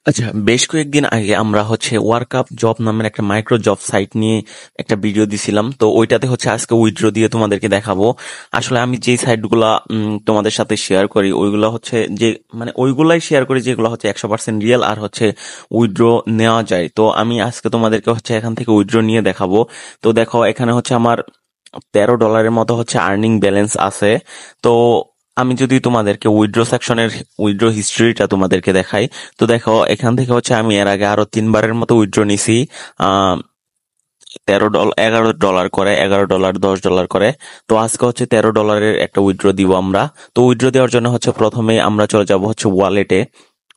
আচ্ছা, বেশ কয়েকদিন আগে আমরা ওয়ার্কআপ জব নামের একটা মাইক্রো জব সাইট নিয়ে একটা ভিডিও দিছিলাম। তো ওইটাতে আজকে উইথড্র দিয়ে তোমাদেরকে দেখাবো। আসলে আমি যে সাইটগুলা তোমাদের সাথে শেয়ার করি ওইগুলা যে মানে ওইগুলাই শেয়ার করি যেগুলো 100% রিয়েল আর উইথড্র নেওয়া যায়। তো আমি আজকে তোমাদেরকে এখান থেকে উইথড্র নিয়ে দেখাবো। তো দেখো, এখানে আমার $13 মতো আর্নিং ব্যালেন্স আছে। তো আমি যদি তোমাদেরকে উইথড্র সেকশনের উইথড্র হিস্ট্রিটা তোমাদেরকে দেখাই, তো দেখো এখান থেকে আমি এর আগে আরো 3বারের মতো উইথড্র নিছি। আহ $13, $11 করে, $11, $10 করে। তো আজকে $13 একটা উইথড্র দিব আমরা। তো উইথড্র দেওয়ার জন্য প্রথমে আমরা চলে যাব ওয়ালেটে।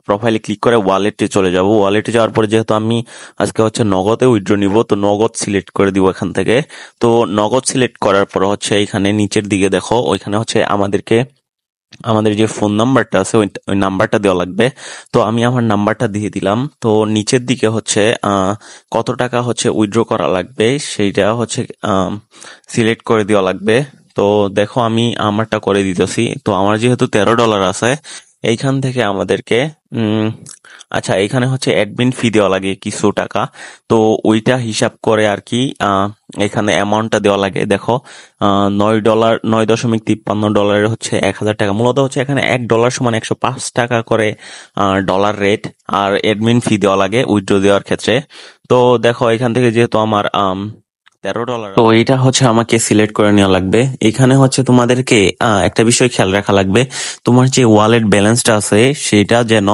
প্রোফাইলে ক্লিক করে ওয়ালেটে চলে যাব। ওয়ালেটে যাওয়ার পরে যেহেতু আমি আজকে নগদে উইথড্র নিব, তো নগদ সিলেক্ট করে দিব এখান থেকে। তো নগদ সিলেক্ট করার পর এখানে নিচের দিকে দেখো, ওইখানে আমাদের যে ফোন নাম্বারটা আছে ওই নাম্বারটা দেওয়া লাগবে। তো আমি আমার নাম্বারটা দিয়ে দিলাম। তো নিচের দিকে কত টাকা উইথড্র করা লাগবে সেইটা সিলেক্ট করে দেওয়া লাগবে। তো দেখো আমি আমারটা করে দিতেছি। তো আমার যেহেতু $13 আছে, এইখান থেকে আমাদেরকে আচ্ছা, এখানে অ্যাডমিন ফি দেওয়া লাগে কিছু টাকা। তো ওইটা হিসাব করে আর কি এখানে অ্যামাউন্টটা দেওয়া লাগে। দেখো, $9.53 $1,000। মূলত এখানে $1 সমান 105 টাকা করে ডলার রেট। আর অ্যাডমিন ফি দেওয়া লাগে উইথড্র দেওয়ার ক্ষেত্রে। তো দেখো, এখান থেকে যেহেতু আমার $13, তো এটা আমাকে সিলেক্ট করে নেওয়া লাগবে। এখানে তোমাদেরকে একটা বিষয় খেয়াল রাখা লাগবে, তোমার যে ওয়ালেট ব্যালেন্সটা আছে সেটা যেন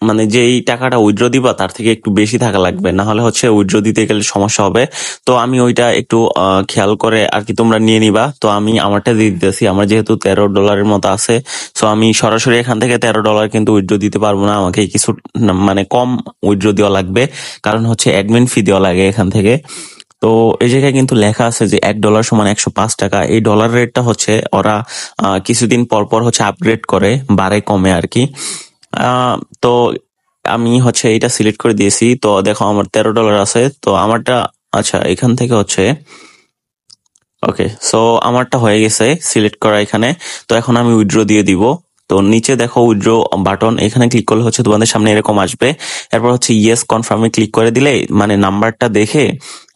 মানে যেই টাকাটা উইথড্র দিবা তার থেকে একটু বেশি থাকা লাগবে, না হলে উইথড্র দিতে গেলে সমস্যা হবে। তো আমি ওইটা একটু খেয়াল করে আর কি তোমরা নিয়ে নিবা। তো আমি আমারটা দিয়ে দিতেছি। আমার যেহেতু $13 মতো আছে, তো আমি সরাসরি এখান থেকে $13 কিন্তু উইথড্র দিতে পারবো না, আমাকে কিছু মানে কম উইথড্র দেওয়া লাগবে, কারণ অ্যাডমিন ফি দেওয়া লাগে এখান থেকে। তো এই জায়গায় কিন্তু লেখা আছে যে $1 সমান 105 টাকা। এই ডলার রেটটা ওরা কিছুদিন পর পর আপগ্রেড করে, বাড়ে কমে আর কি। তো আমি এটা সিলেক্ট করে দিয়েছি। তো দেখো আমার $13 আছে। তো আমারটা আচ্ছা, এখান থেকে ওকে, সো আমারটা হয়ে গেছে সিলেক্ট করা এখানে। তো এখন আমি উইথড্র দিয়ে দিব। তো নিচে দেখো উইথড্র বাটন, এখানে ক্লিক করলে তোমাদের সামনে এরকম আসবে। এরপর ইয়েস কনফার্মে ক্লিক করে দিলে মানে নাম্বারটা দেখে,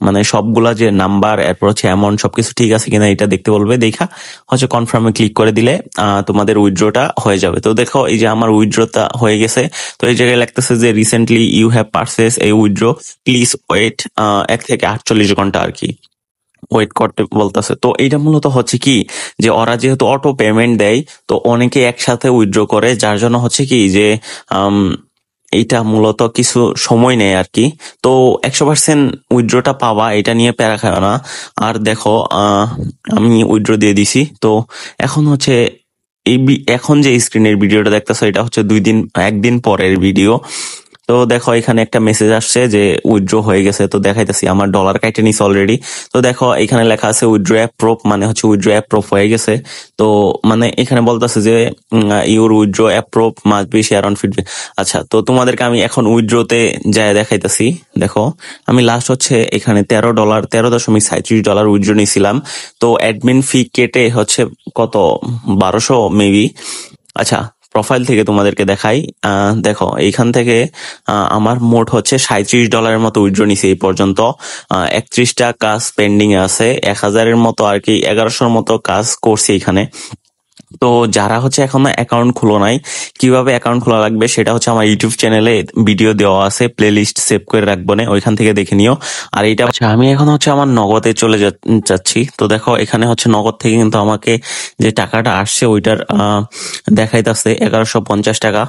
মানে সবগুলা যে নাম্বার এরপর অ্যামাউন্ট সবকিছু ঠিক আছে কিনা এটা দেখতে বলবে। দেখা কনফার্মে ক্লিক করে দিলে তোমাদের উইথড্রটা হয়ে যাবে। তো দেখো এই যে আমার উইথড্রটা হয়ে গেছে। তো এই জায়গায় লাগতেছে যে রিসেন্টলি ইউ হ্যাভ পারচেজ এই উইথড্র, প্লিজ ওয়েট 1 থেকে 48 ঘন্টা আর কি ওয়েট করতে বলতেছে। তো এইটা মূলত কি, যে ওরা যেহেতু অটো পেমেন্ট দেয়, তো অনেকে একসাথে উইথড্র করে, যার জন্য কি যে এইটা মূলত কিছু সময় নেয় আর কি। তো 100% উইথড্রটা পাওয়া এটা নিয়ে প্যারা খায় না। আর দেখো আমি উইথড্র দিয়ে দিছি। তো এখন এখন যে স্ক্রিনের ভিডিওটা দেখতেছো এটা 1 দিন পরের ভিডিও। তো দেখো এখানে একটা মেসেজ আসছে যে উইথড্র হয়ে গেছে। তো দেখাইতেছি আমার ডলার কাইটে নিছে অলরেডি। তো দেখো এখানে লেখা আছে উইথড্র অ্যাপ্রুভ, মানে উইথড্র অ্যাপ্রুভ হয়ে গেছে। তো মানে এখানে বলতেছে যে your withdraw approve must be share on feedback. আচ্ছা, তো তোমাদেরকে আমি এখন উইথড্রতে যায় দেখাইতেছি। দেখো আমি লাস্ট এখানে $13.37 উইথড্র নিয়েছিলাম। তো অ্যাডমিন ফি কেটে কত 1200 মেবি। আচ্ছা, প্রোফাইল থেকে তোমাদেরকে দেখাই। দেখো এইখান থেকে আমার মোট $37 মতো উইথড্র নিছে এই পর্যন্ত। 31টা কাজ পেন্ডিং এ আছে, 1000-এর মতো আর কি, 1100-র মতো কাজ করছি এখানে। তো যারা এখনো অ্যাকাউন্ট খুলো নাই, কিভাবে অ্যাকাউন্ট খোলা লাগবে সেটা আমার ইউটিউব চ্যানেলে ভিডিও দেওয়া আছে, প্লে লিস্ট সেভ করে রাখবো না, ওইখান থেকে দেখে নিও। আর এটা আচ্ছা, আমি এখন আমার নগদে চলে যাচ্ছি। তো দেখো এখানে নগদ থেকে কিন্তু আমাকে যে টাকাটা আসছে ওইটার দেখাইতেছে 1150 টাকা।